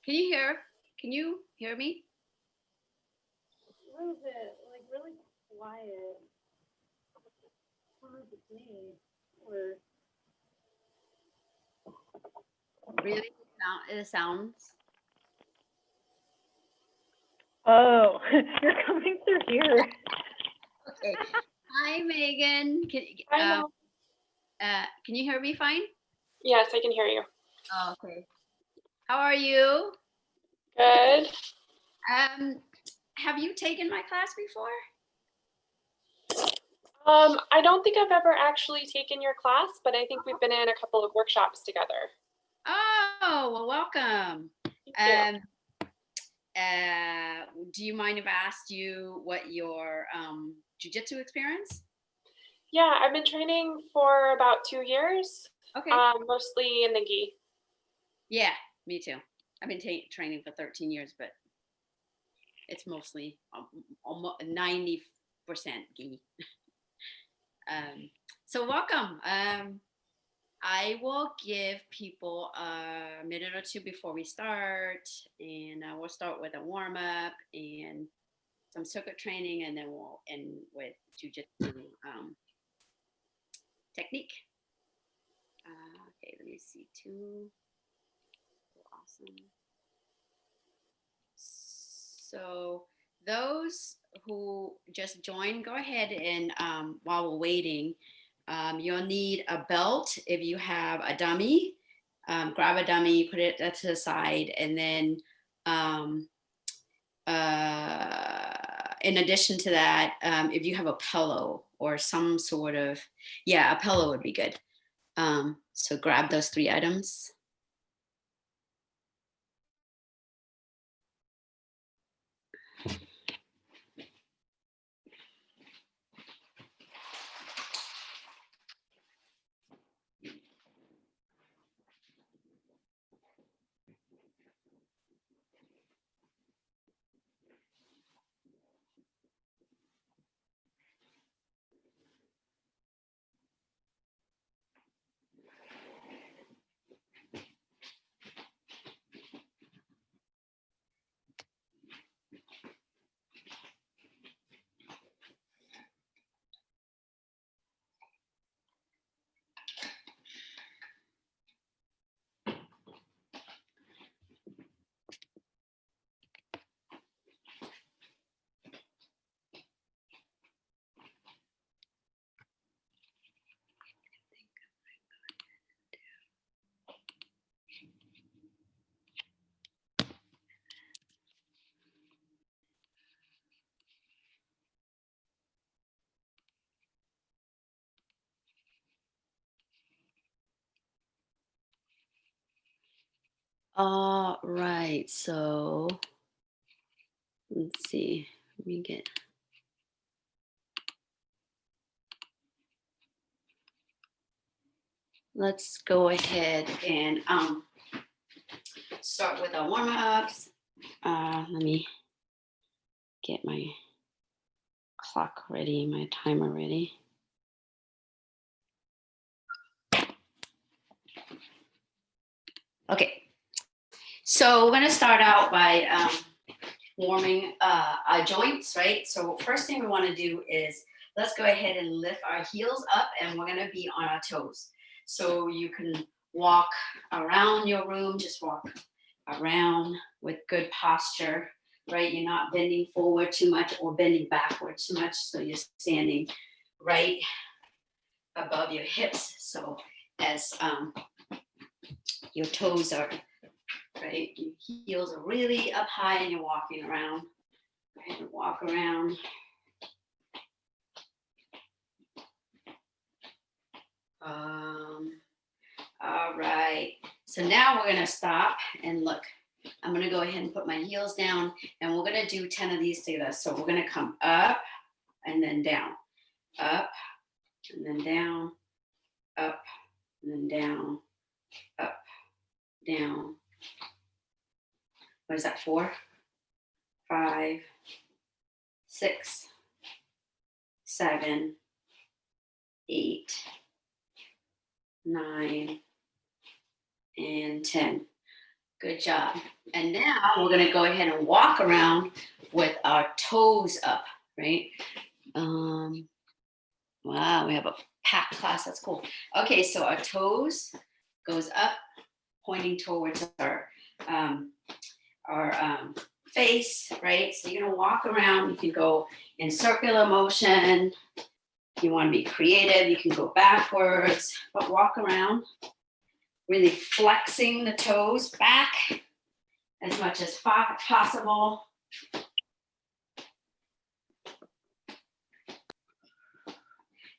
Can you hear? Can you hear me? A little bit, like really quiet. I don't know if it's me or Really? It sounds. oh, you're coming through here. Okay. Hi, Megan. I know. Can you hear me fine? Yes, I can hear you. Oh, okay. How are you? Good. Have you taken my class before? I don't think I've ever actually taken your class, but I think we've been in a couple of workshops together. Oh, well, welcome. Thank you. Do you mind if I asked you what your jiu-jitsu experience? Yeah, I've been training for about 2 years, Okay. mostly in the gi. Yeah, me too. I've been training for 13 years, but it's mostly almost 90% gi. So welcome. I will give people a minute or two before we start, and we'll start with a warm up and some circuit training, and then we'll end with jiu-jitsu technique. Okay, let me see too. Awesome. So those who just joined, go ahead and while we're waiting, you'll need a belt if you have a dummy. Grab a dummy, put it to the side, and then in addition to that, if you have a pillow or some sort of, a pillow would be good. So grab those 3 items. All right, so let's see. Let me get. Let's go ahead and start with our warm-ups. Let me get my clock ready, my timer ready. Okay, so we're gonna start out by warming our joints, right? So first thing we wanna do is, let's go ahead and lift our heels up, and we're gonna be on our toes. So you can walk around your room, just walk around with good posture, right? You're not bending forward too much or bending backward too much. So you're standing right above your hips. So as your toes are, right, your heels are really up high and you're walking around. Go ahead and walk around. All right, so now we're gonna stop and look. I'm gonna go ahead and put my heels down, and we're gonna do 10 of these together. So we're gonna come up and then down, up and then down, up and then down, up, down. What is that, 4, 5, 6, 7, 8, 9, and 10. Good job. And now we're gonna go ahead and walk around with our toes up, right? Wow, we have a packed class, that's cool. Okay, so our toes goes up, pointing towards our face, right? So you're gonna walk around, you can go in circular motion. If you wanna be creative, you can go backwards, but walk around, really flexing the toes back as much as possible.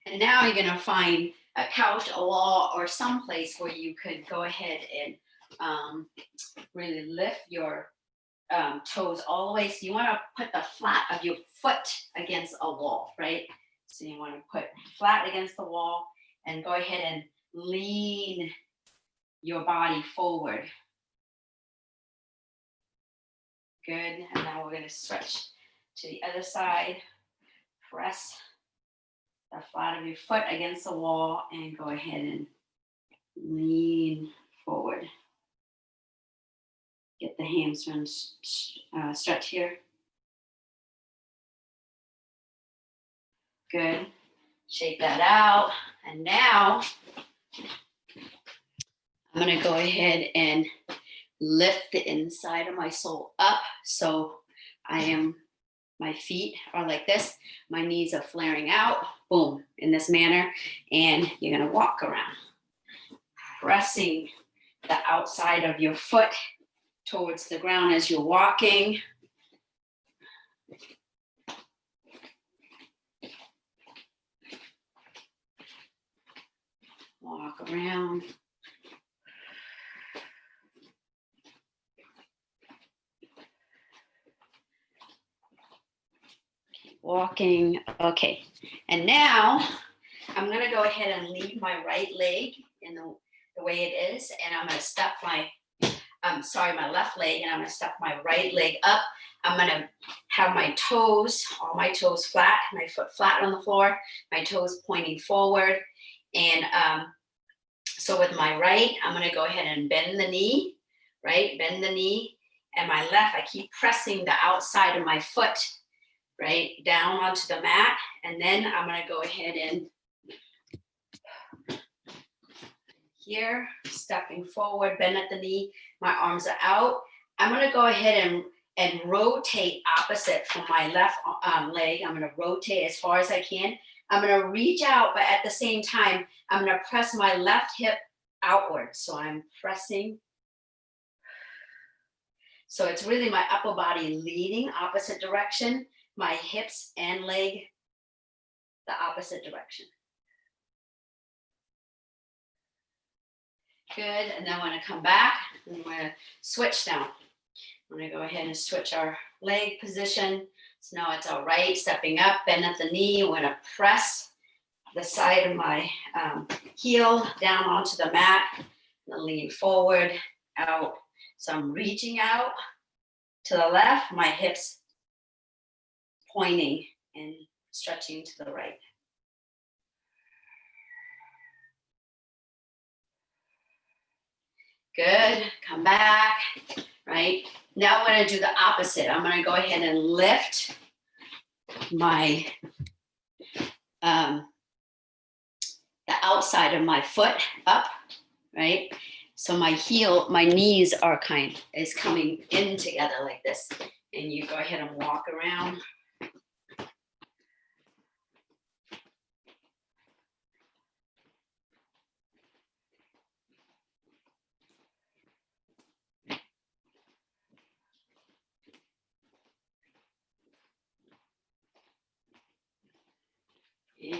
And now you're gonna find a couch, a wall, or someplace where you could go ahead and really lift your toes all the way. So you wanna put the flat of your foot against a wall, right? So you wanna put flat against the wall and go ahead and lean your body forward. Good, and now we're gonna switch to the other side. Press the flat of your foot against the wall and go ahead and lean forward. Get the hamstring stretch here. Good. Shake that out. And now I'm going to go ahead and lift the inside of my sole up. So my feet are like this. My knees are flaring out. Boom, in this manner. And you're going to walk around, pressing the outside of your foot towards the ground as you're walking. Walk around. Keep walking. Okay. And now I'm going to go ahead and leave my right leg in the way it is. And I'm going to step my left leg, and I'm going to step my right leg up. I'm going to have my toes, all my toes flat, my foot flat on the floor, my toes pointing forward. And so with my right, I'm going to go ahead and bend the knee, right? Bend the knee. And my left, I keep pressing the outside of my foot, right, down onto the mat. And then I'm going to go ahead and here, stepping forward, bend at the knee, my arms are out. I'm going to go ahead and rotate opposite from my left leg. I'm going to rotate as far as I can. I'm going to reach out, but at the same time, I'm going to press my left hip outward. So I'm pressing. So it's really my upper body leading opposite direction, my hips and leg the opposite direction. Good, and then I'm going to come back and I'm going to switch now. I'm going to go ahead and switch our leg position. So now it's all right, stepping up, bend at the knee. We're going to press the side of my heel down onto the mat and lean forward, out. So I'm reaching out to the left, my hips pointing and stretching to the right. Good, come back, right? Now I'm going to do the opposite. I'm going to go ahead and lift my, the outside of my foot up, right? So my heel, my knees are is coming in together like this. And you go ahead and walk around.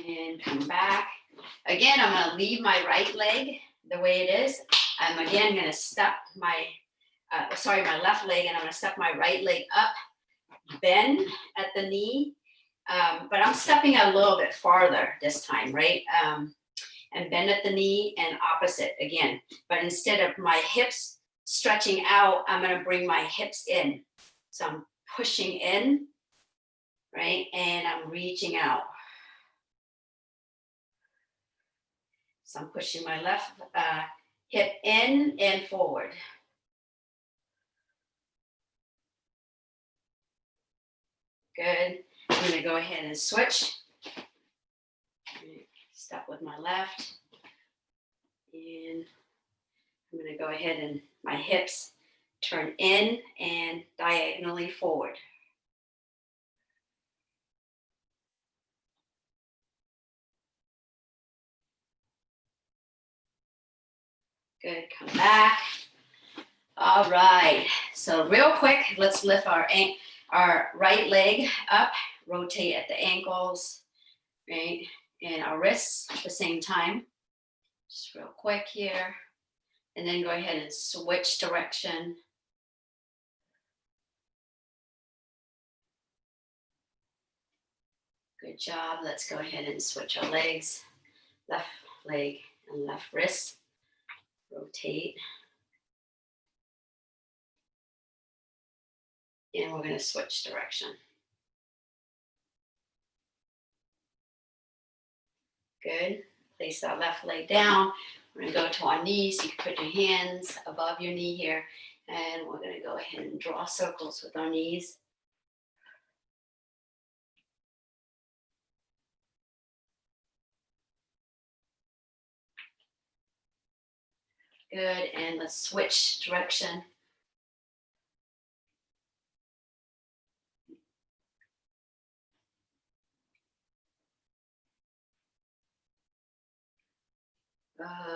And come back. Again, I'm going to leave my right leg the way it is. I'm again going to step my, my left leg, and I'm going to step my right leg up, bend at the knee, but I'm stepping a little bit farther this time, right? And bend at the knee and opposite again. But instead of my hips stretching out, I'm going to bring my hips in. So I'm pushing in, right? And I'm reaching out. So I'm pushing my left hip in and forward. Good. I'm gonna go ahead and switch. Step with my left. And I'm gonna go ahead and my hips turn in and diagonally forward. Good, come back. All right, so real quick, let's lift our right leg up, rotate at the ankles, right? And our wrists at the same time. Just real quick here. And then go ahead and switch direction. Good job. Let's go ahead and switch our legs. Left leg and left wrist. Rotate. And we're going to switch direction. Good. Place that left leg down. We're going to go to our knees. You can put your hands above your knee here. And we're going to go ahead and draw circles with our knees. Good. And let's switch direction.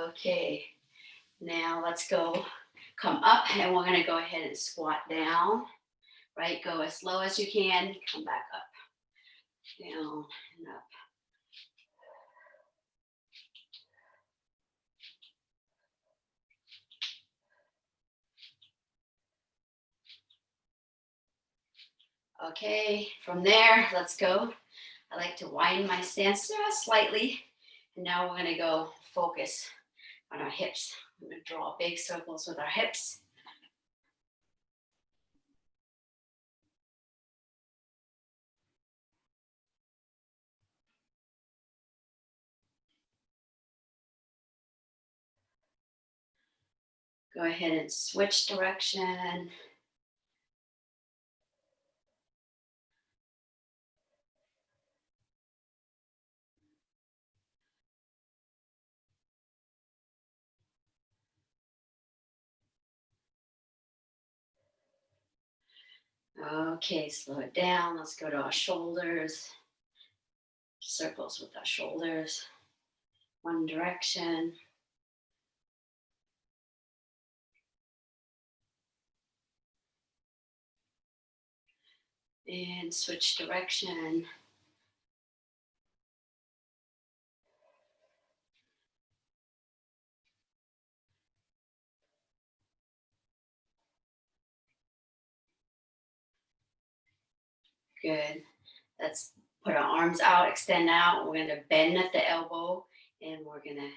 Okay. Now let's go, come up, and we're gonna go ahead and squat down, right? Go as low as you can, come back up, down and up. Okay, from there, let's go. I like to widen my stance just slightly. And now we're gonna go focus on our hips. I'm gonna draw big circles with our hips. Go ahead and switch direction. Okay, slow it down. Let's go to our shoulders. Circles with our shoulders. One direction. And switch direction. Good. Let's put our arms out, extend out. We're gonna bend at the elbow and we're gonna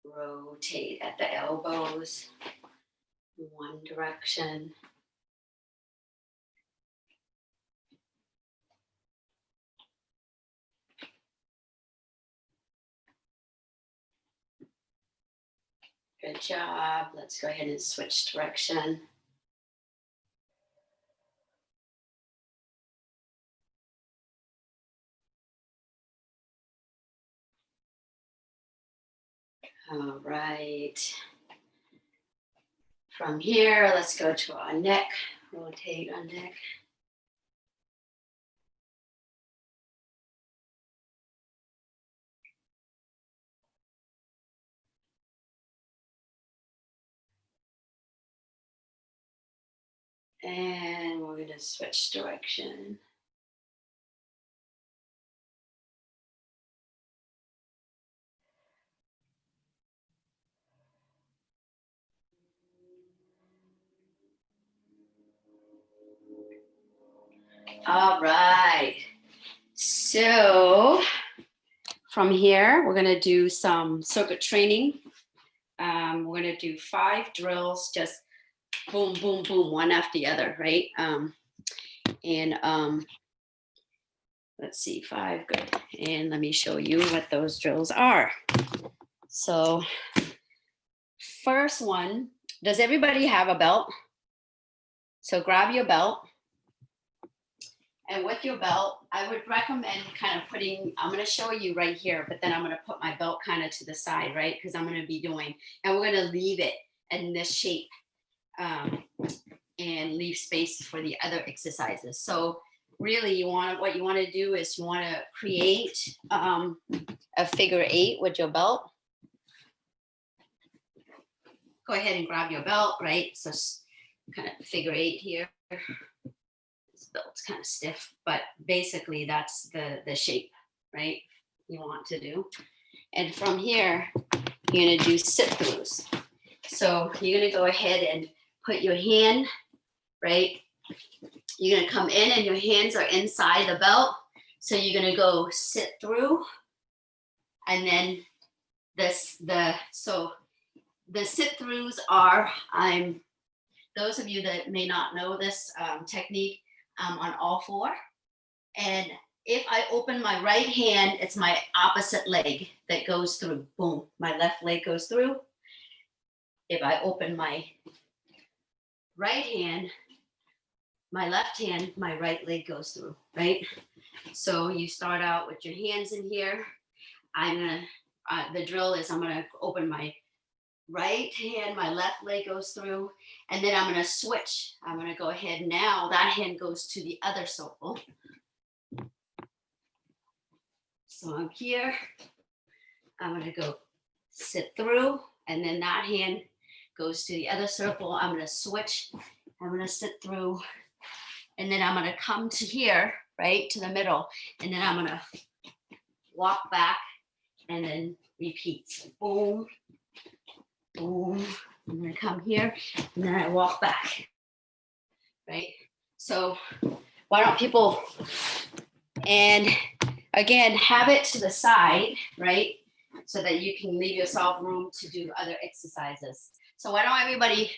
rotate at the elbows. One direction. Good job. Let's go ahead and switch direction. All right. From here, let's go to our neck. Rotate our neck. And we're going to switch direction. All right. So from here, we're going to do some circuit training. We're going to do 5 drills, just boom, boom, boom, one after the other, right? Let's see, 5, good. And let me show you what those drills are. So first one, does everybody have a belt? So grab your belt And with your belt, I would recommend kind of putting, I'm going to show you right here, but then I'm going to put my belt kind of to the side, right? Because I'm going to be doing, and we're going to leave it in this shape and leave space for the other exercises. So really what you want to do is you want to create a figure 8 with your belt. Go ahead and grab your belt, right? So kind of figure 8 here. This belt's kind of stiff, but basically that's the shape, right? You want to do. And from here, you're gonna do sit-throughs. So you're gonna go ahead and put your hand, right? You're gonna come in and your hands are inside the belt. So you're gonna go sit through, and then the sit-throughs are, those of you that may not know this technique, on all 4. And if I open my right hand, it's my opposite leg that goes through. Boom, my left leg goes through. If I open my right hand, my left hand, my right leg goes through, right? So you start out with your hands in here. The drill is I'm gonna open my right hand, my left leg goes through, and then I'm gonna switch. I'm gonna go ahead now, that hand goes to the other circle. So I'm here, I'm gonna go sit through, and then that hand goes to the other circle. I'm gonna switch, I'm gonna sit through, and then I'm gonna come to here, right, to the middle, and then I'm gonna walk back and then repeat. Boom, boom. I'm gonna come here, and then I walk back, right? So why don't people, and again, have it to the side, right? So that you can leave yourself room to do other exercises. So why don't everybody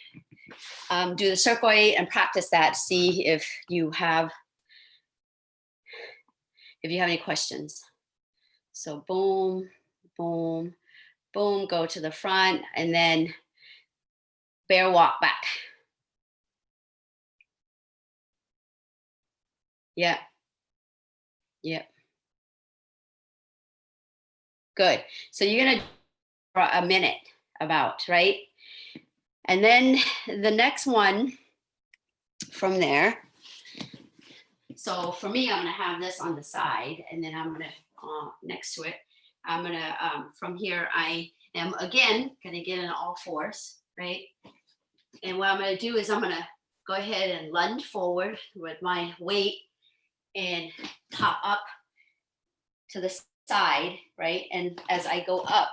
do the circle 8 and practice that, see if you have any questions. So boom, boom, boom, go to the front, and then bear walk back. Yeah. Yep. Good. So you're going to for a minute about, right? And then the next one from there. So for me, I'm going to have this on the side, and then I'm going to, next to it, I'm going to, from here, I am again going to get in all 4s, right? And what I'm going to do is I'm going to go ahead and lunge forward with my weight and top up to the side, right? And as I go up,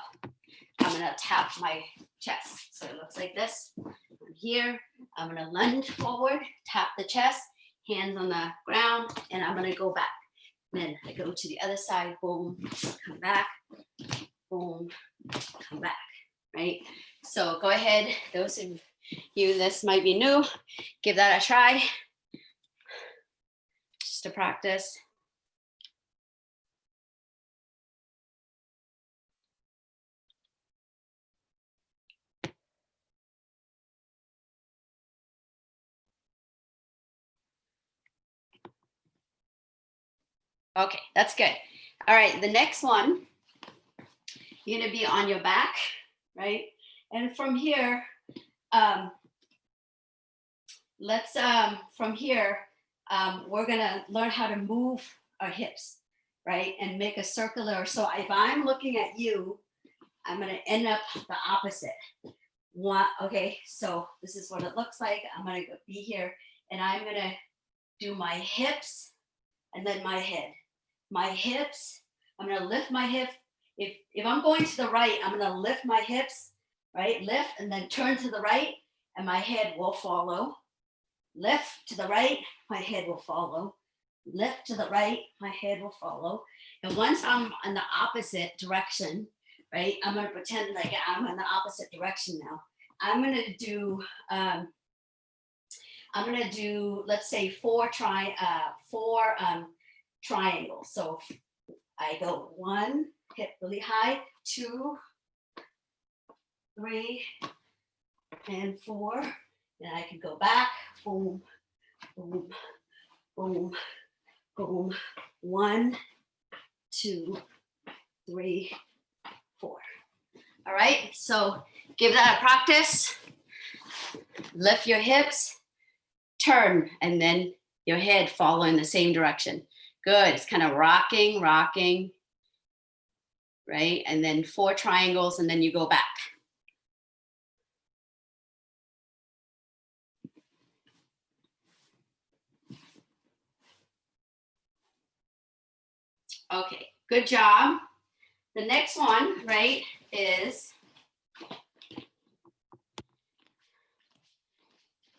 I'm going to tap my chest. So it looks like this. I'm here. I'm going to lunge forward, tap the chest, hands on the ground, and I'm going to go back. Then I go to the other side, boom, come back, boom, come back, right? So go ahead. Those of you, this might be new, give that a try, just to practice. Okay, that's good. All right, the next one, you're gonna be on your back, right? And from here, from here, we're gonna learn how to move our hips, right? And make a circular, so if I'm looking at you, I'm gonna end up the opposite. Okay, so this is what it looks like. I'm gonna be here, and I'm gonna do my hips, and then my head. My hips, I'm gonna lift my hip. If I'm going to the right, I'm gonna lift my hips, right? Lift and then turn to the right, and my head will follow. Lift to the right, my head will follow. Lift to the right, my head will follow. And once I'm in the opposite direction, right? I'm gonna pretend like I'm in the opposite direction now. I'm gonna do, let's say 4 triangles. So I go 1, hip really high, 2, 3, and 4. And I can go back, boom, boom, boom, Boom. 1, 2, 3, 4. All right, so give that a practice. Lift your hips, turn, and then your head follow in the same direction. Good, it's kind of rocking, rocking, right? And then 4 triangles, and then you go back. Okay, good job. The next one, right, is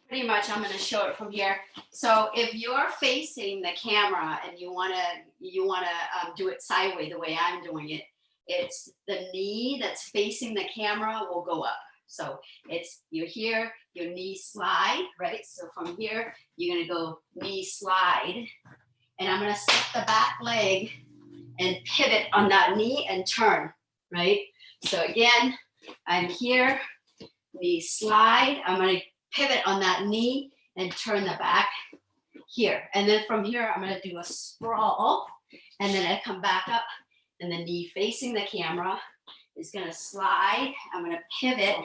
pretty much, I'm going to show it from here. So if you're facing the camera and you want to do it sideways the way I'm doing it, it's the knee that's facing the camera will go up. So it's you're here, your knee slide, right? So from here, you're going to go knee slide. And I'm going to set the back leg and pivot on that knee and turn, right? So again, I'm here, knee slide. I'm going to pivot on that knee and turn the back here. And then from here, I'm going to do a sprawl. And then I come back up and the knee facing the camera is going to slide. I'm going to pivot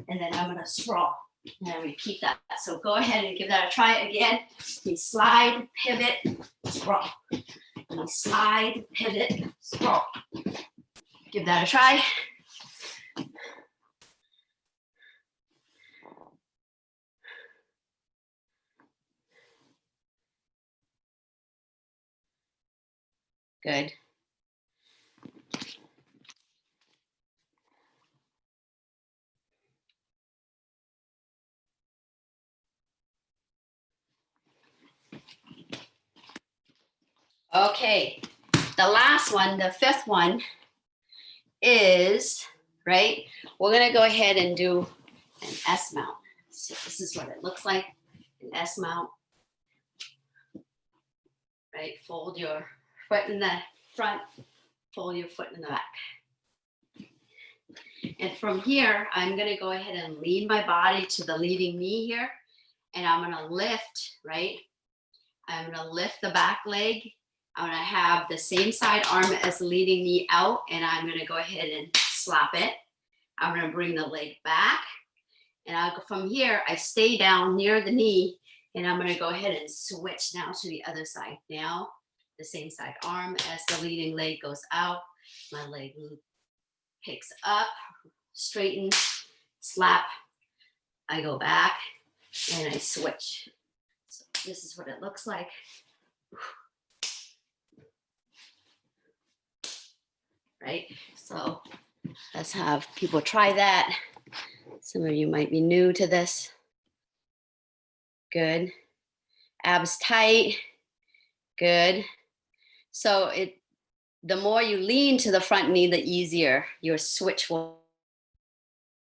and then I'm going to sprawl. And I repeat that. So go ahead and give that a try again. Knee slide, pivot, sprawl. Knee slide, pivot, sprawl. Give that a try. Good. Okay, the last one, the 5th one is, right, we're gonna go ahead and do an S mount. So this is what it looks like, an S mount. Right, fold your foot in the front, fold your foot in the back. And from here, I'm gonna go ahead and lean my body to the leading knee here, and I'm gonna lift, right? I'm gonna lift the back leg. I'm gonna have the same side arm as the leading knee out, and I'm gonna go ahead and slap it. I'm gonna bring the leg back, and I'll go from here, I stay down near the knee, and I'm gonna go ahead and switch now to the other side. Now, the same side arm as the leading leg goes out, my leg picks up, straighten, slap, I go back, and I switch. So this is what it looks like. Right? So let's have people try that. Some of you might be new to this. Good. Abs tight. Good. So the more you lean to the front knee, the easier your switch will,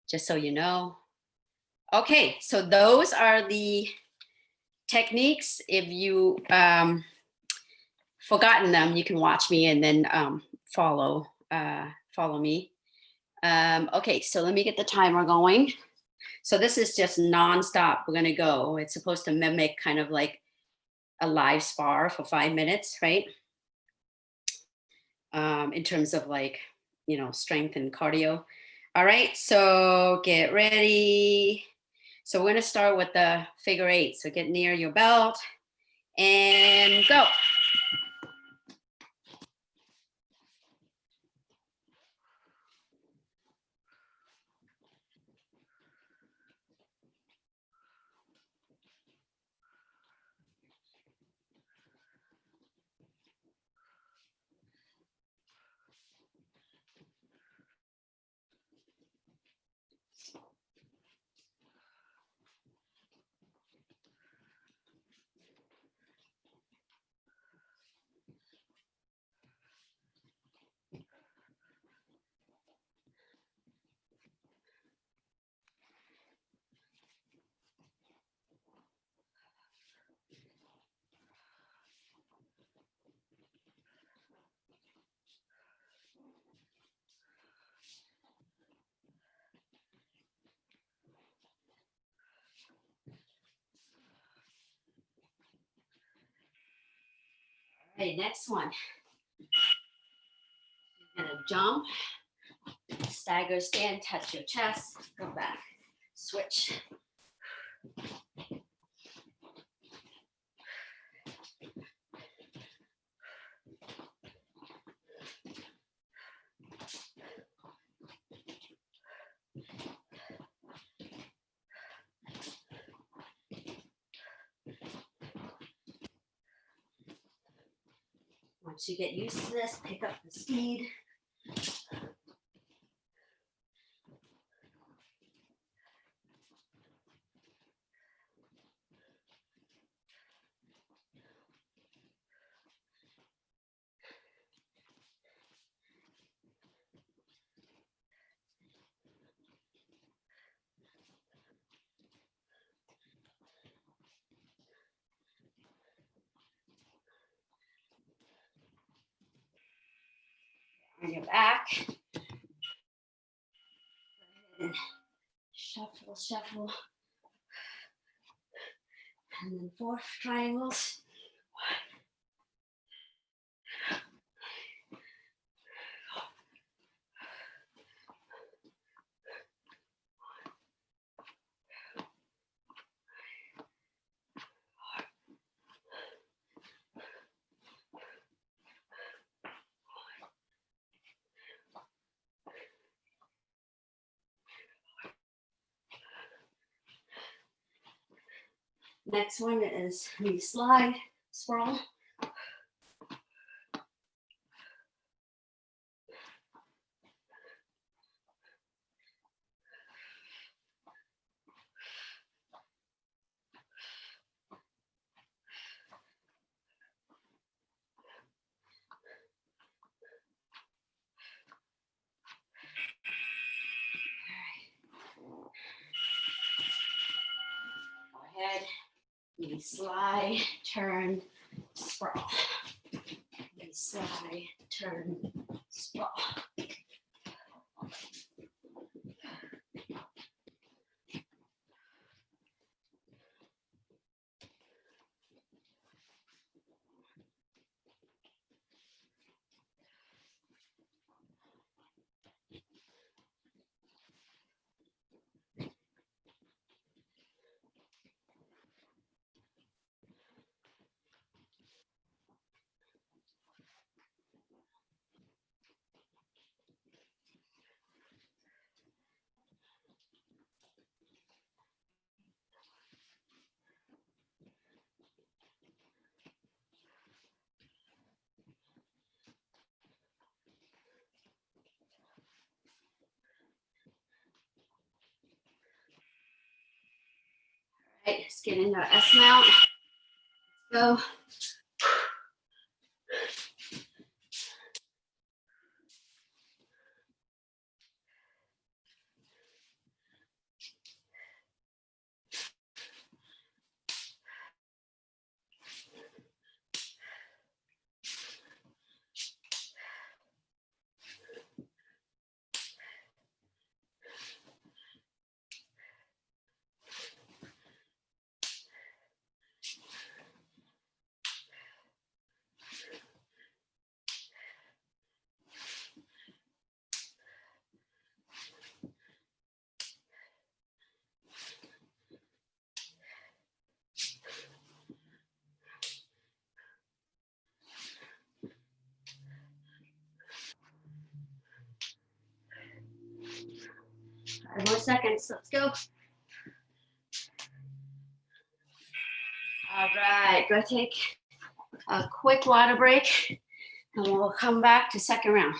just so you know. Okay, so those are the techniques. If you forgotten them, you can watch me and then follow me. Okay, so let me get the timer going. So this is just nonstop. We're gonna go. It's supposed to mimic kind of like a live spar for 5 minutes, right? In terms of like, strength and cardio. All right, so get ready. So we're gonna start with the figure 8. So get near your belt and go. right, next one. You're gonna jump, stagger stand, touch your chest, go back, switch. Once you get used to this, pick up the speed. On your back. And shuffle, shuffle. And then 4 triangles. Next one is knee slide, swirl. Go ahead, knee slide, turn, sprawl. Knee slide, turn, sprawl. Right, let's get into our S mount. Let's go. Five more seconds, let's go. All right, go take a quick water break and we'll come back to second round.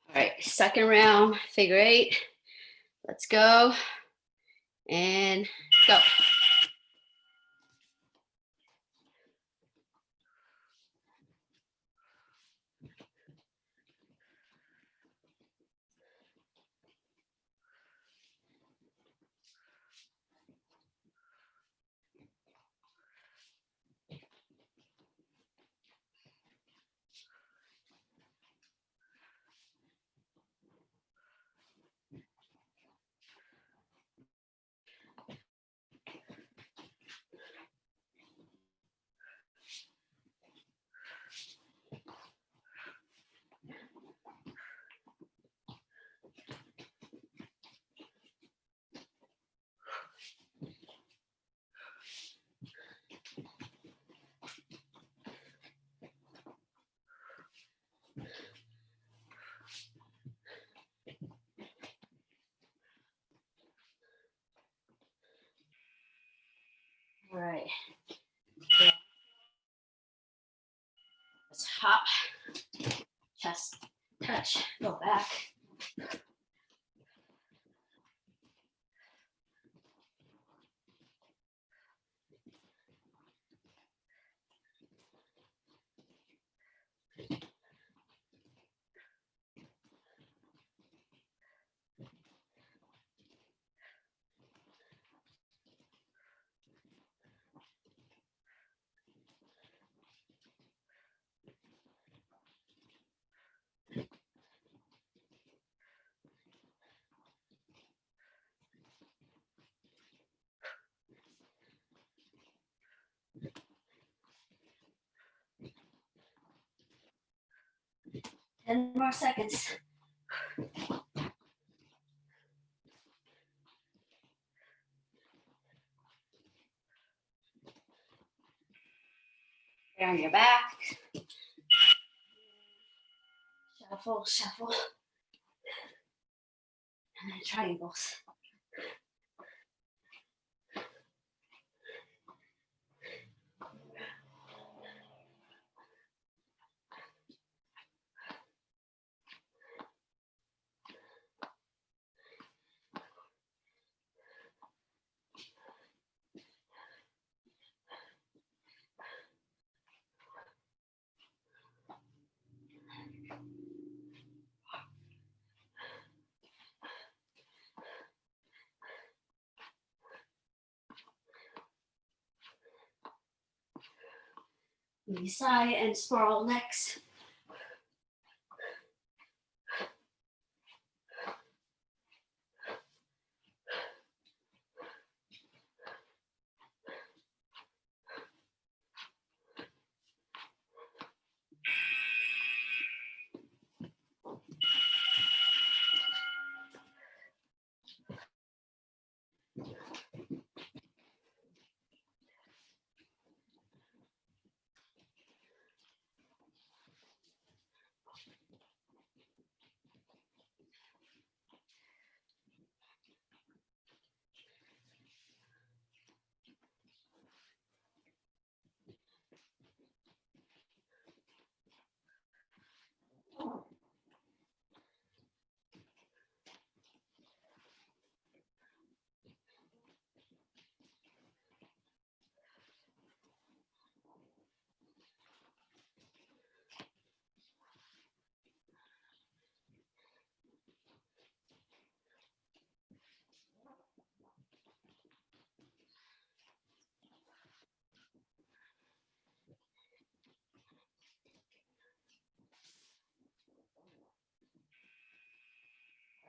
All right, second round, figure 8. Let's go and go. chest touch, go back. Ten more seconds. On your back. Shuffle, shuffle. And then triangles. Knee side and spiral next.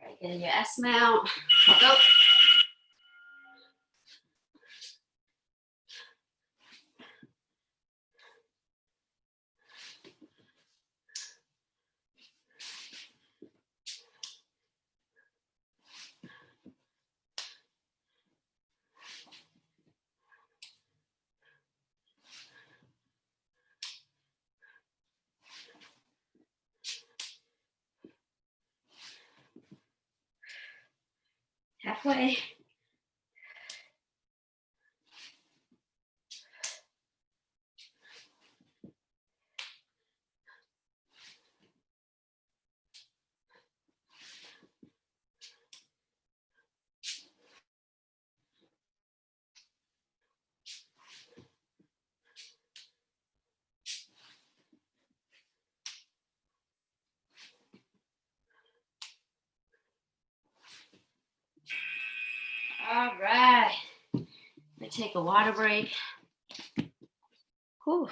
All right, get in your S mount. Go. Halfway. All right. Let me take a water break. Whew.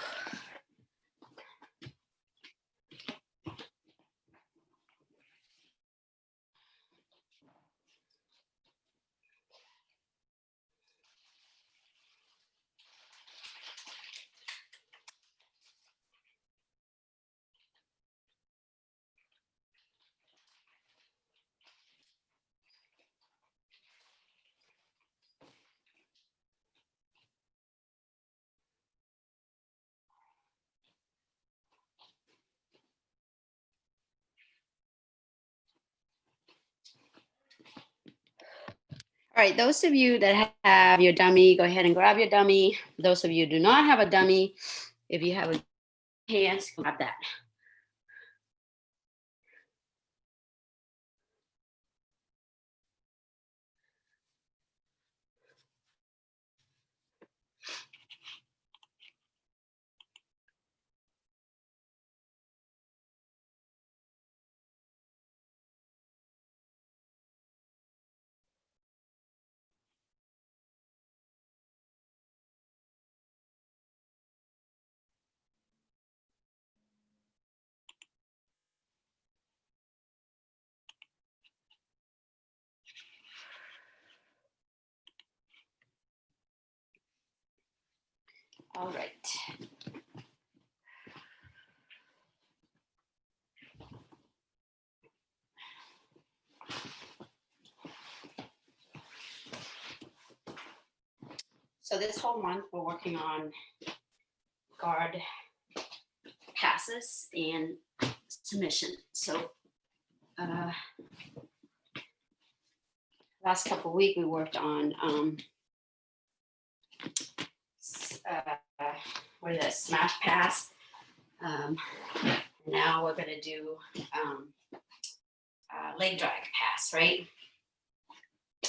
All right, those of you that have your dummy, go ahead and grab your dummy. Those of you who do not have a dummy, if you have a hands, grab that. All right. So this whole month, we're working on guard passes and submission. So last couple of weeks, we worked on what is that, smash pass. Now we're gonna do leg drag pass, right?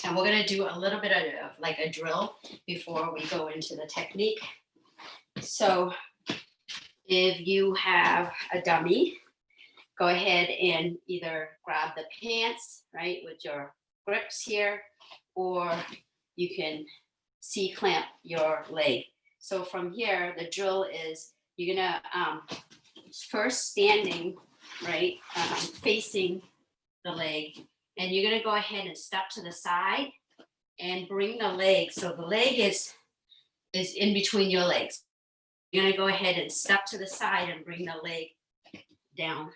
And we're gonna do a little bit of like a drill before we go into the technique. So if you have a dummy, go ahead and either grab the pants, right, with your grips here, or you can C-clamp your leg. So from here, the drill is you're gonna first standing, right, facing the leg, and you're gonna go ahead and step to the side and bring the leg. So the leg is in between your legs. You're gonna go ahead and step to the side and bring the leg down.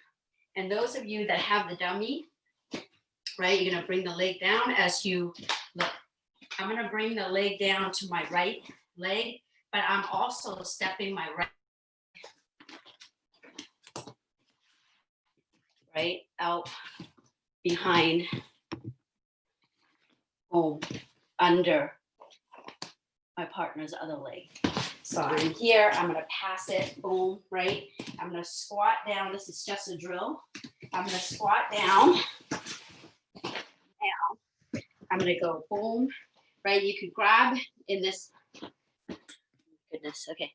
And those of you that have the dummy, right, you're gonna bring the leg down as you look. I'm gonna bring the leg down to my right leg, but I'm also stepping my right out behind, under my partner's other leg. So I'm here, I'm gonna pass it, boom, right? I'm gonna squat down, this is just a drill. I'm gonna squat down, I'm gonna go boom, right? You could grab in this, goodness, okay.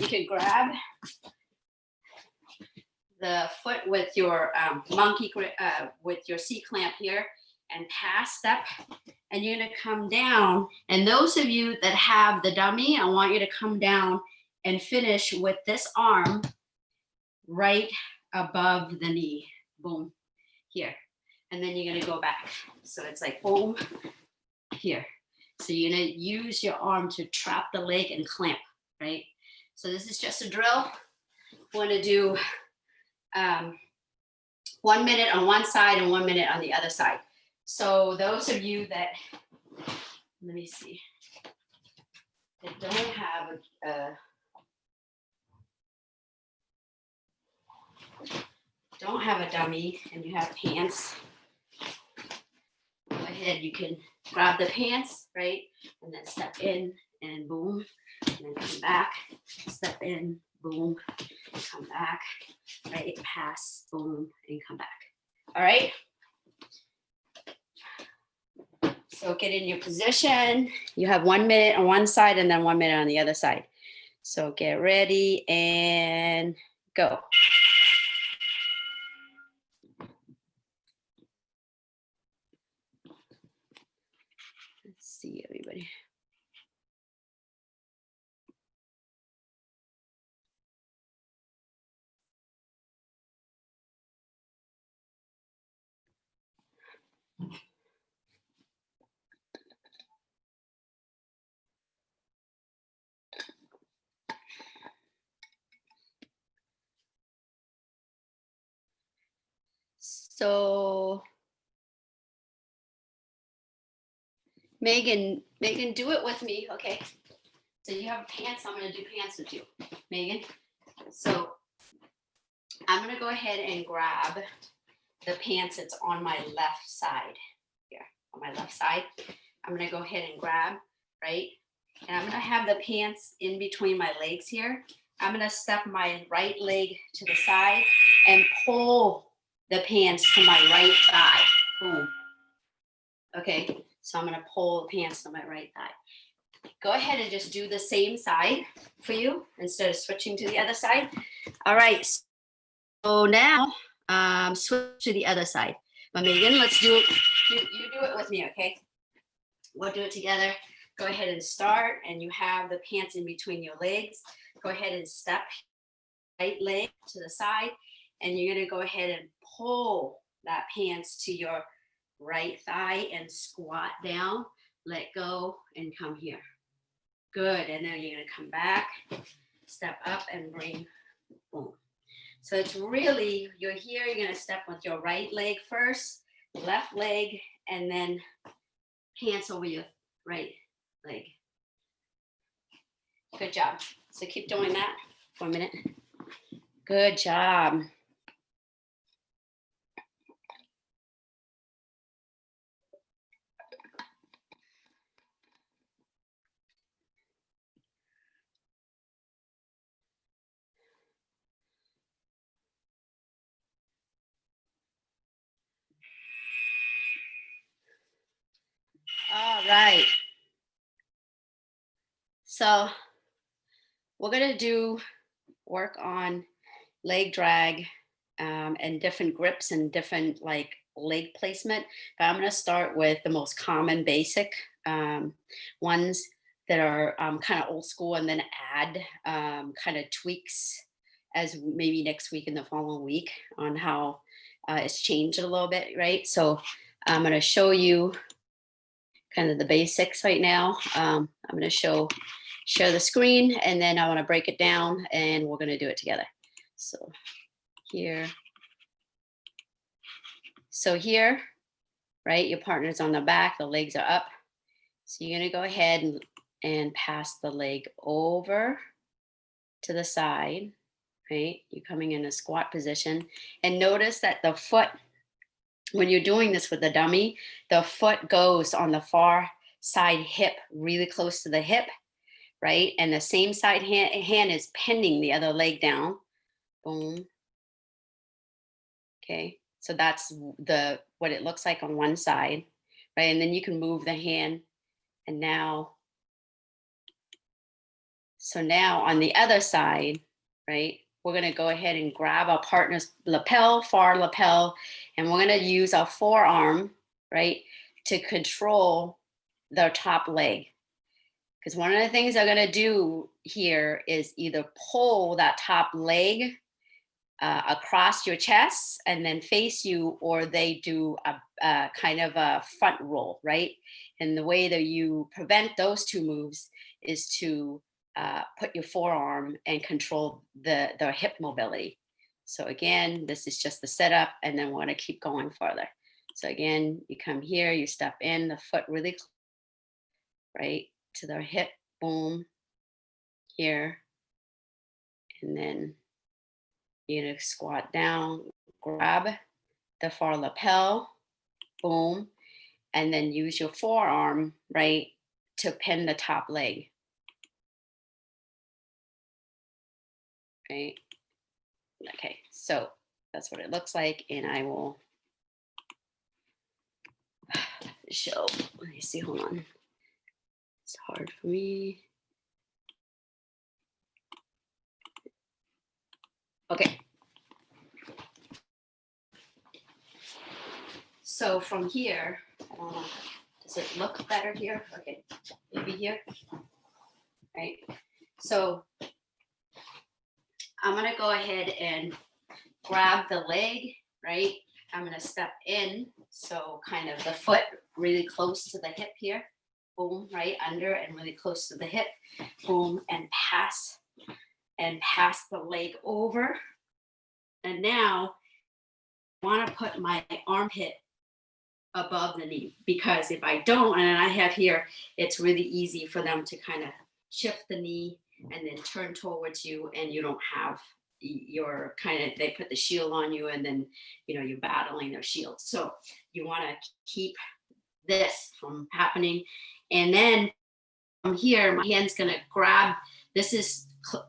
You could grab the foot with your monkey grip, with your C-clamp here, and pass step, and you're gonna come down. And those of you that have the dummy, I want you to come down and finish with this arm right above the knee, boom, here. And then you're gonna go back. So it's like boom, here. So you're gonna use your arm to trap the leg and clamp, right? So this is just a drill. We're gonna do 1 minute on one side and 1 minute on the other side. So those of you that, let me see, that don't have a dummy and you have pants, go ahead, you can grab the pants, right? And then step in and boom, and then come back, step in, boom, come back, right? Pass, boom, and come back. All right? So get in your position. You have 1 minute on one side and then 1 minute on the other side. So get ready and go. Let's see, everybody. So Megan, do it with me, okay? So you have pants, I'm gonna do pants with you, Megan. So I'm gonna go ahead and grab the pants that's on my left side, here, on my left side. I'm gonna go ahead and grab, right? And I'm gonna have the pants in between my legs here. I'm gonna step my right leg to the side and pull the pants to my right thigh, boom. Okay, so I'm gonna pull the pants to my right thigh. Go ahead and just do the same side for you instead of switching to the other side. All right, so now switch to the other side. But Megan, let's do it. You do it with me, okay? We'll do it together. Go ahead and start, and you have the pants in between your legs. Go ahead and step right leg to the side, and you're gonna go ahead and pull that pants to your right thigh and squat down, let go, and come here. Good, and then you're gonna come back, step up and bring, boom. So it's really, you're here, you're gonna step with your right leg first, left leg, and then hands over your right leg. Good job. So keep doing that for a minute. Good job. All right. So we're gonna do work on leg drag and different grips and different like leg placement. But I'm gonna start with the most common basic ones that are kind of old school, and then add kind of tweaks as maybe next week and the following week on how it's changed a little bit, right? So I'm gonna show you kind of the basics right now. I'm going to share the screen, and then I want to break it down, and we're going to do it together. So here, right, your partner's on the back, the legs are up. So you're going to go ahead and pass the leg over to the side, right? You're coming in a squat position, and notice that the foot, when you're doing this with the dummy, the foot goes on the far side hip, really close to the hip, right? And the same side hand is pinning the other leg down. Boom. Okay. So that's what it looks like on one side, right? And then you can move the hand, and now, so now on the other side, right? We're going to go ahead and grab our partner's lapel, far lapel, and we're going to use our forearm, right, to control their top leg. Because one of the things they're going to do here is either pull that top leg across your chest and then face you, or they do a kind of a front roll, right? And the way that you prevent those two moves is to put your forearm and control the hip mobility. So again, this is just the setup, and then we're going to keep going further. So again, you come here, you step in, the foot really right to the hip, boom, here, and then you're going to squat down, grab the far lapel, boom, and then use your forearm, right, to pin the top leg. Right? Okay, so that's what it looks like, and I will show. Let me see, hold on. It's hard for me. Okay. So from here, I don't know, does it look better here? Okay, maybe here, right? So I'm gonna go ahead and grab the leg, right? I'm gonna step in, so kind of the foot really close to the hip here, boom, right under and really close to the hip, boom, and pass the leg over. And now I wanna put my armpit above the knee, because if I don't, and I have here, it's really easy for them to kind of shift the knee and then turn towards you, and you don't have your kind of, they put the shield on you, and then you're battling their shield. So you want to keep this from happening. And then from here, my hand's going to grab, this is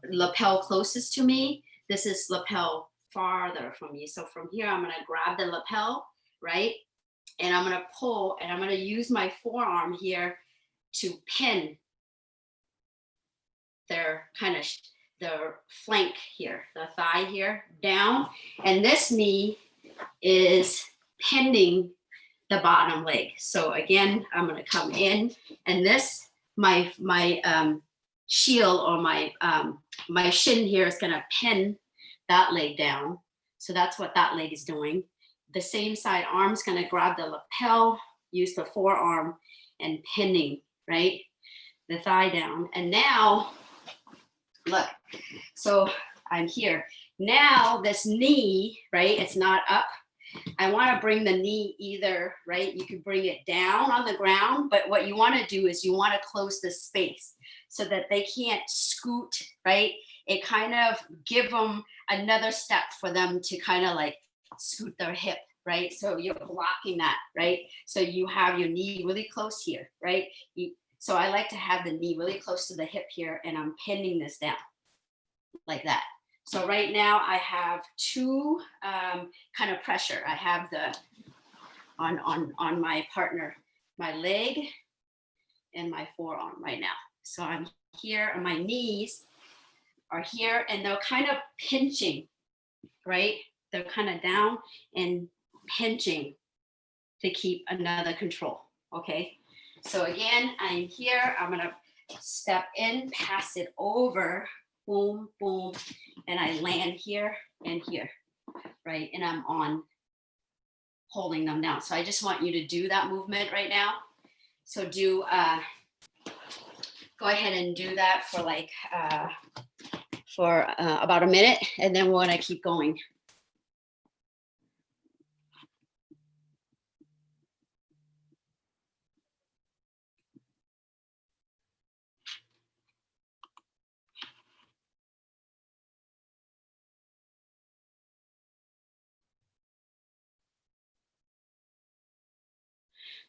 lapel closest to me, this is lapel farther from me. So from here, I'm going to grab the lapel, right, and I'm going to pull, and I'm going to use my forearm here to pin their kind of their flank here, the thigh here down, and this knee is pinning the bottom leg. So again, I'm going to come in, and this my shield, or my shin here, is going to pin that leg down. So that's what that leg is doing. The same side arm's going to grab the lapel, use the forearm, and pinning, right? the thigh down. And now, look, so I'm here. Now this knee, right, it's not up. I want to bring the knee either, right? You could bring it down on the ground, but what you want to do is you want to close the space so that they can't scoot, right? It kind of give them another step for them to kind of like scoot their hip, right? So you're blocking that, right? So you have your knee really close here, right? So I like to have the knee really close to the hip here, and I'm pinning this down like that. So right now I have two kind of pressure. I have the on my partner, my leg and my forearm right now. So I'm here and my knees are here and they're kind of pinching, right? They're kind of down and pinching to keep another control, okay? So again, I'm here, I'm gonna step in, pass it over, boom, boom, and I land here and here, right? And I'm on holding them down. So I just want you to do that movement right now. So do, go ahead and do that for like, about a minute, and then we're gonna keep going.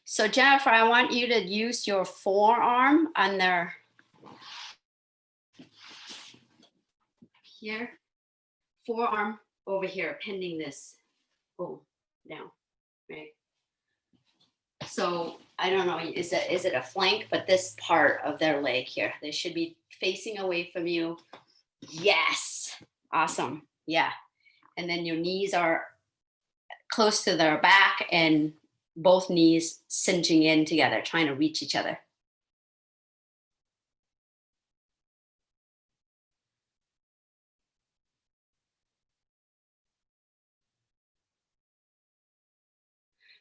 So Jennifer, I want you to use your forearm on their, here, forearm over here, pinning this, boom, down, right? So I don't know, is it a flank, but this part of their leg here, they should be facing away from you. Yes, awesome, yeah. And then your knees are close to their back and both knees cinching in together, trying to reach each other.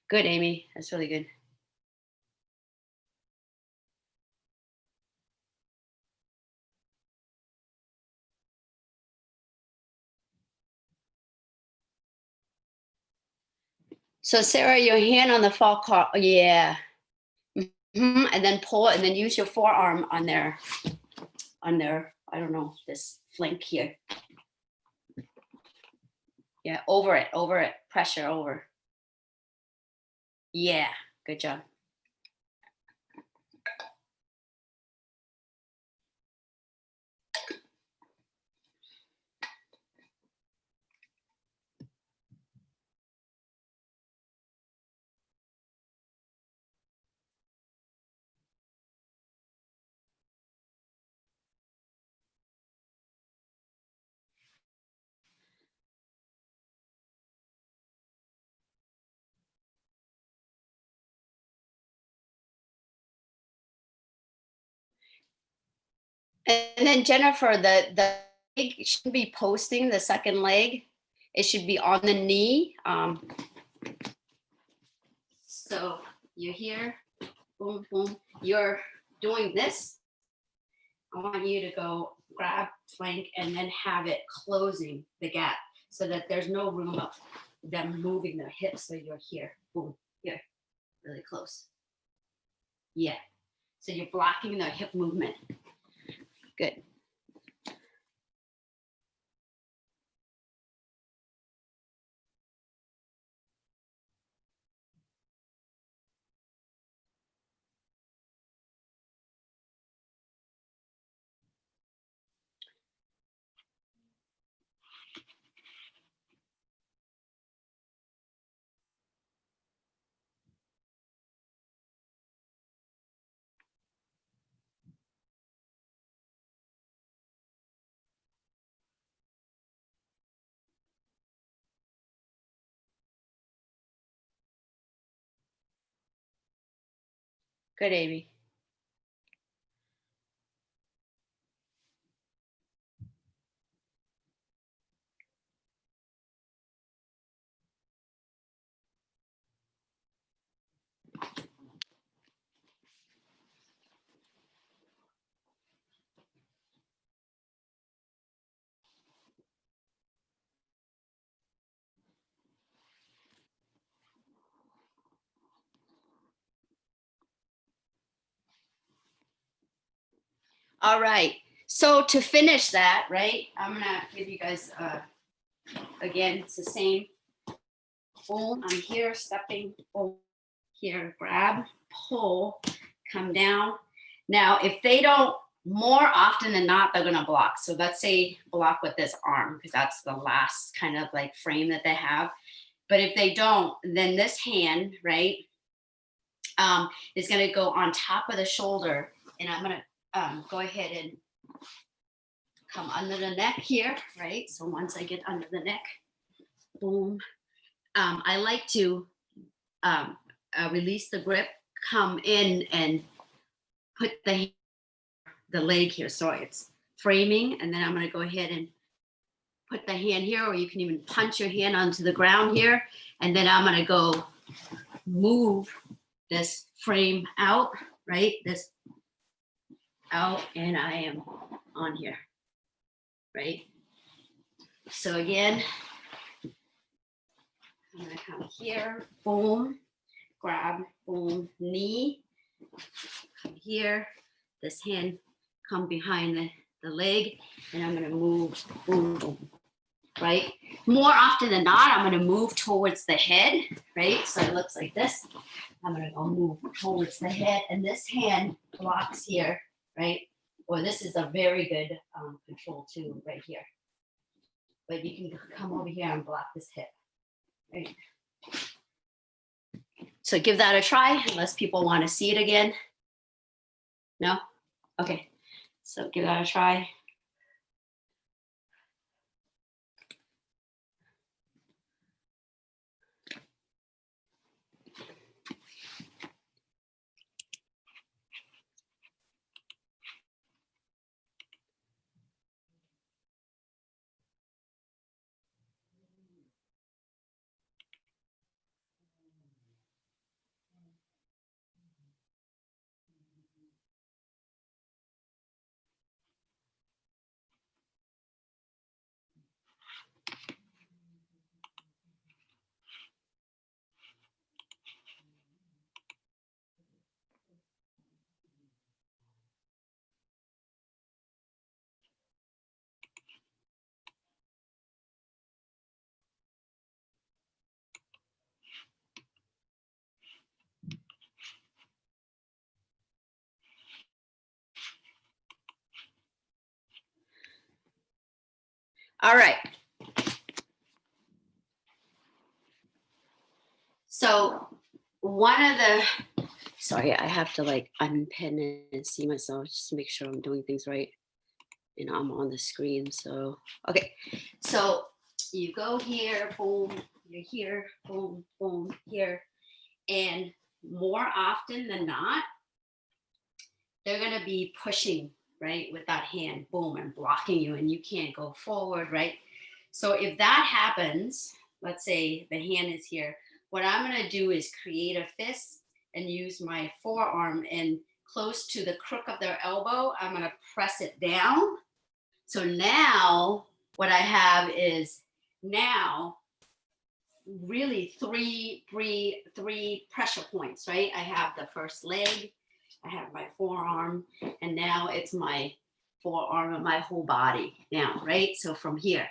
Good, Amy, that's really good. So Sarah, your hand on the fall call, yeah. Mm-hmm. And then pull it and then use your forearm on their, I don't know, this flank here. Yeah, over it, pressure over. Yeah, good job. And then Jennifer, the leg shouldn't be posting the second leg. It should be on the knee. So you're here, boom, boom. You're doing this. I want you to go grab flank and then have it closing the gap so that there's no room of them moving their hips. So you're here, boom, here, really close. Yeah. So you're blocking the hip movement. Good. Good, Amy. All right. So to finish that, right, I'm gonna give you guys again, it's the same. Boom, I'm here, stepping, boom, here, grab, pull, come down. Now, if they don't, more often than not, they're gonna block. So let's say block with this arm, because that's the last kind of like frame that they have. But if they don't, then this hand, right, is gonna go on top of the shoulder, and I'm gonna go ahead and come under the neck here, right? So once I get under the neck, boom. I like to release the grip, come in and put the leg here. So it's framing, and then I'm gonna go ahead and put the hand here, or you can even punch your hand onto the ground here. And then I'm gonna go move this frame out, right? This out, and I am on here, right? So again, I'm gonna come here, boom, grab, boom, knee, come here, this hand come behind the leg, and I'm gonna move, boom, boom, right? More often than not, I'm gonna move towards the head, right? So it looks like this. I'm gonna go move towards the head, and this hand blocks here, right? Or this is a very good control too, right here. But you can come over here and block this hip, right? So give that a try, unless people want to see it again. No? Okay, so give that a try. All right. So one of the, sorry, I have to like unpin and see myself just to make sure I'm doing things right. And I'm on the screen, so, okay. So you go here, boom, you're here, boom, boom, here. And more often than not, they're gonna be pushing, right, with that hand, boom, and blocking you, and you can't go forward, right? So if that happens, let's say the hand is here, what I'm gonna do is create a fist and use my forearm, and close to the crook of their elbow, I'm gonna press it down. So now what I have is now really three pressure points, right? I have the first leg, I have my forearm, and now it's my forearm and my whole body now, right? So from here,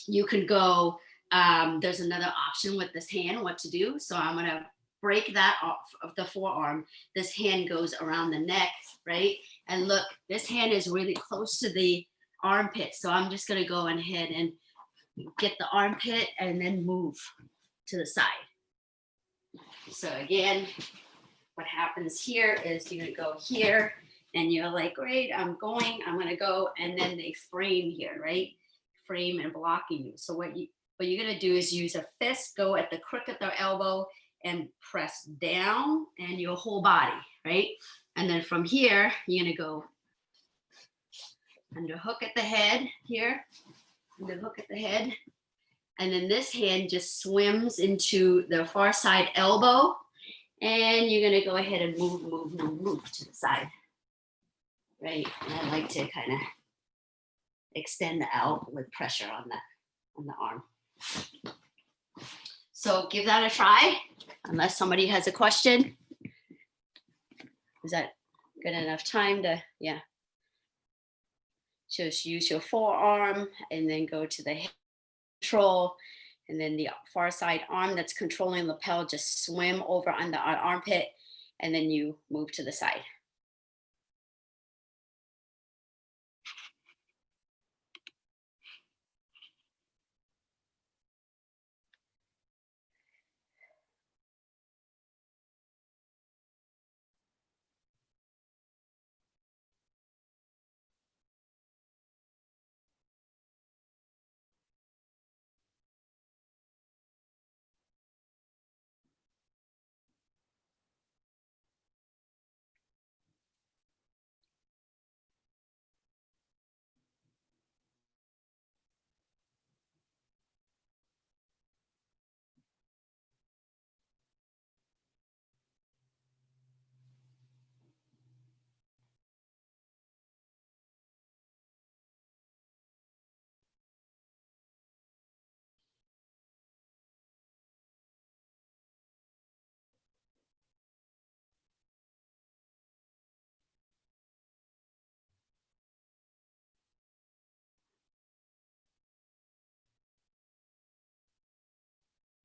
you can go, there's another option with this hand, what to do. So I'm gonna break that off of the forearm. This hand goes around the neck, right? And look, this hand is really close to the armpit. So I'm just gonna go ahead and get the armpit and then move to the side. So again, what happens here is you're gonna go here and you're like, great, I'm gonna go, and then they frame here, right? Frame and blocking you. So what you're gonna do is use a fist, go at the crook of their elbow and press down, and your whole body, right? And then from here, you're gonna go under hook at the head here, under hook at the head. And then this hand just swims into the far side elbow, and you're gonna go ahead and move to the side, right? And I like to kind of extend out with pressure on the arm. So give that a try, unless somebody has a question. Is that good enough time to, yeah. Just use your forearm and then go to the hip control. And then the far side arm that's controlling lapel, just swim over on the armpit. And then you move to the side.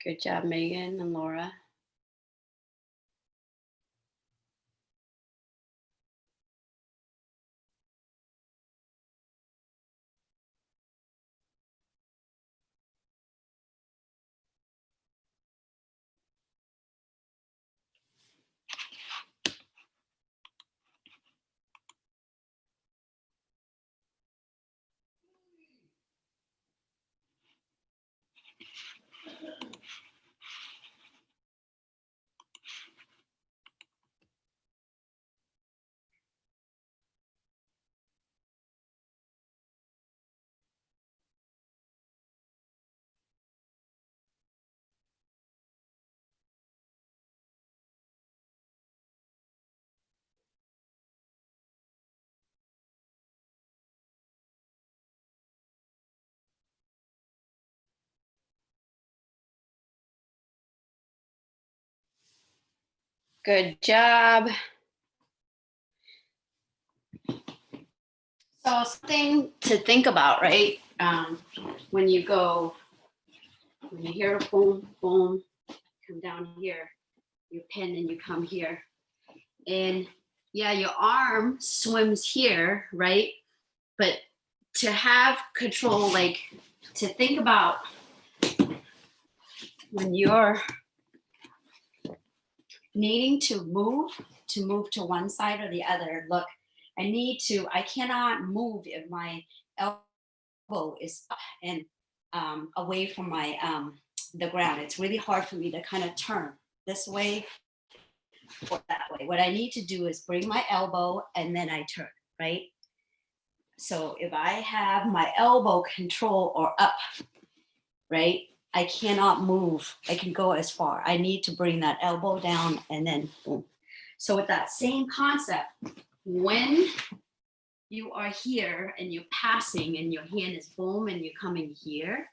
Good job, Megan and Laura. Good job. So something to think about, right? When you hear a boom, boom, come down here, you pin and you come here. And yeah, your arm swims here, right? But to have control, like to think about when you're needing to move to one side or the other. Look, I cannot move if my elbow is up and away from my the ground. It's really hard for me to kind of turn this way or that way. What I need to do is bring my elbow and then I turn, right? So if I have my elbow control or up, right, I cannot move. I can go as far. I need to bring that elbow down and then boom. So with that same concept, when you are here and you're passing and your hand is boom and you're coming here,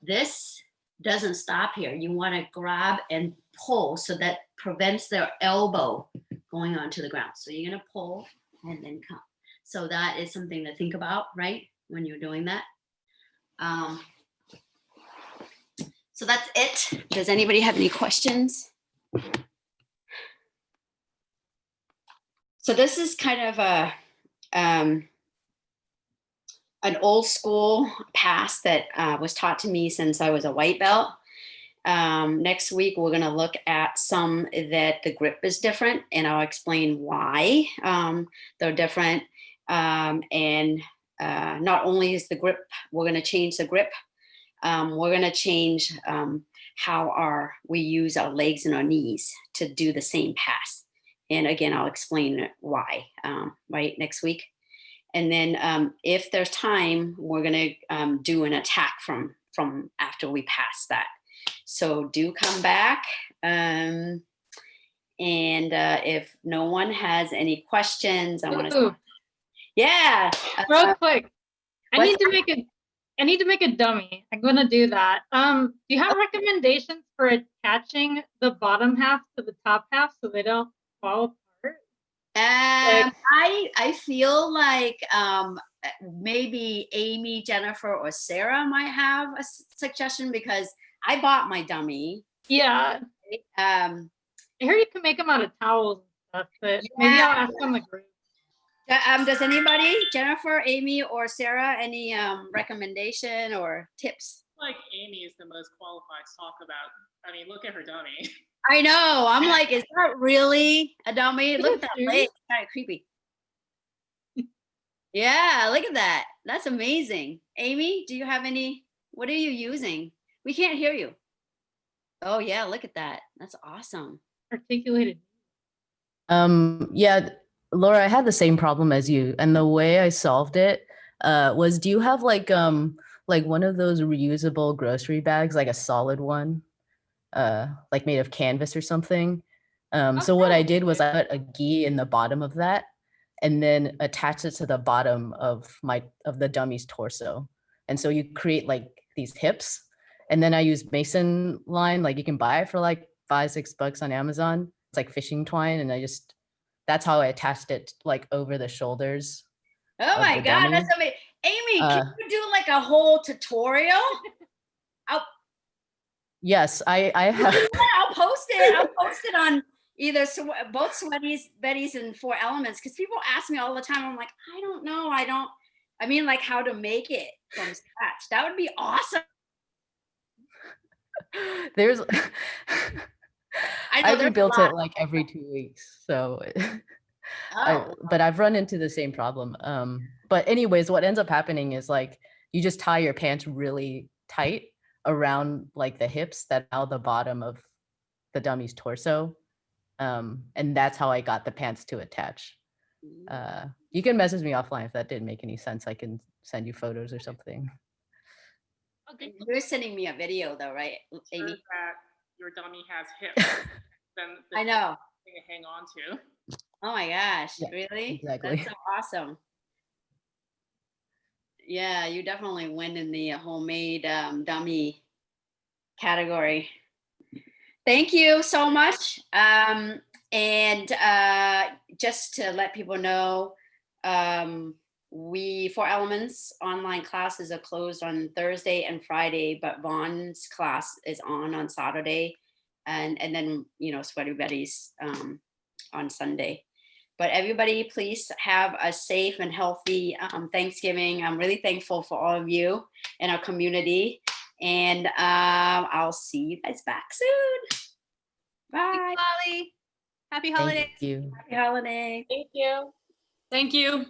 this doesn't stop here. You want to grab and pull so that prevents their elbow going onto the ground. So you're going to pull and then come. So that is something to think about, right? When you're doing that. So that's it. Does anybody have any questions? So this is kind of an old school pass that was taught to me since I was a white belt. Next week, we're going to look at some that the grip is different, and I'll explain why they're different. And not only is the grip, we're going to change the grip. We're going to change how we use our legs and our knees to do the same pass. And again, I'll explain why, right, next week. And then if there's time, we're going to do an attack from after we pass that. So do come back. And if no one has any questions, I want to. Yeah. Real quick, I what's need to make a dummy. I'm gonna do that. Do you have recommendations for attaching the bottom half to the top half so they don't fall apart? I feel like maybe Amy, Jennifer, or Sarah might have a suggestion because I bought my dummy. Yeah. Um, I heard you can make them out of towels and stuff, but maybe Yeah. I'll ask on the group. does anybody, Jennifer, Amy, or Sarah, any recommendation or tips? Like Amy is the most qualified to talk about. I mean, look at her dummy. I know. I'm like, is that really a dummy? Look at that Serious? leg. It's kind of creepy. Yeah, look at that. That's amazing. Amy, do you have any? What are you using? We can't hear you. Oh yeah, look at that. That's awesome. Articulated. Yeah, Laura, I had the same problem as you, and the way I solved it was, do you have like one of those reusable grocery bags, like a solid one, like made of canvas or something? So what I did was I put a gi in the bottom of that, and then attach it to the bottom of the dummy's torso, and so you create like these hips. And then I use mason line, like you can buy it for like $5-6 on Amazon. It's like fishing twine, and that's how I attached it like over the shoulders. Oh Of my the God, dummy. that's amazing. Amy, can you do like a whole tutorial? Yes, I have. I'll post it. I'll post it on either both Sweaties, Betty's, and 4 Elements, because people ask me all the time. I'm like, I don't know. I mean, like how to make it from scratch. That would be awesome. There's I know I there's a rebuilt lot. it like every 2 weeks, so Oh, but I've run into the same problem. But anyways, what ends up happening is like you just tie your pants really tight around like the hips that are the bottom of the dummy's torso. And that's how I got the pants to attach. You can message me offline if that didn't make any sense. I can send you photos or something. Okay. you're sending me a video though, right, Amy? Shows that your dummy has hips. Then I know. thing to hang on to. Oh my gosh, Yeah, really? exactly. That's so awesome. Yeah, you definitely win in the homemade dummy category. Thank you so much. And just to let people know, 4 Elements online classes are closed on Thursday and Friday, but Vaughn's class is on Saturday, and then Sweaty Betty's on Sunday. But everybody, please have a safe and healthy Thanksgiving. I'm really thankful for all of you in our community. And I'll see you guys back soon. Bye. Molly. Happy holidays. Thank you. Happy holiday. Thank you. Thank you.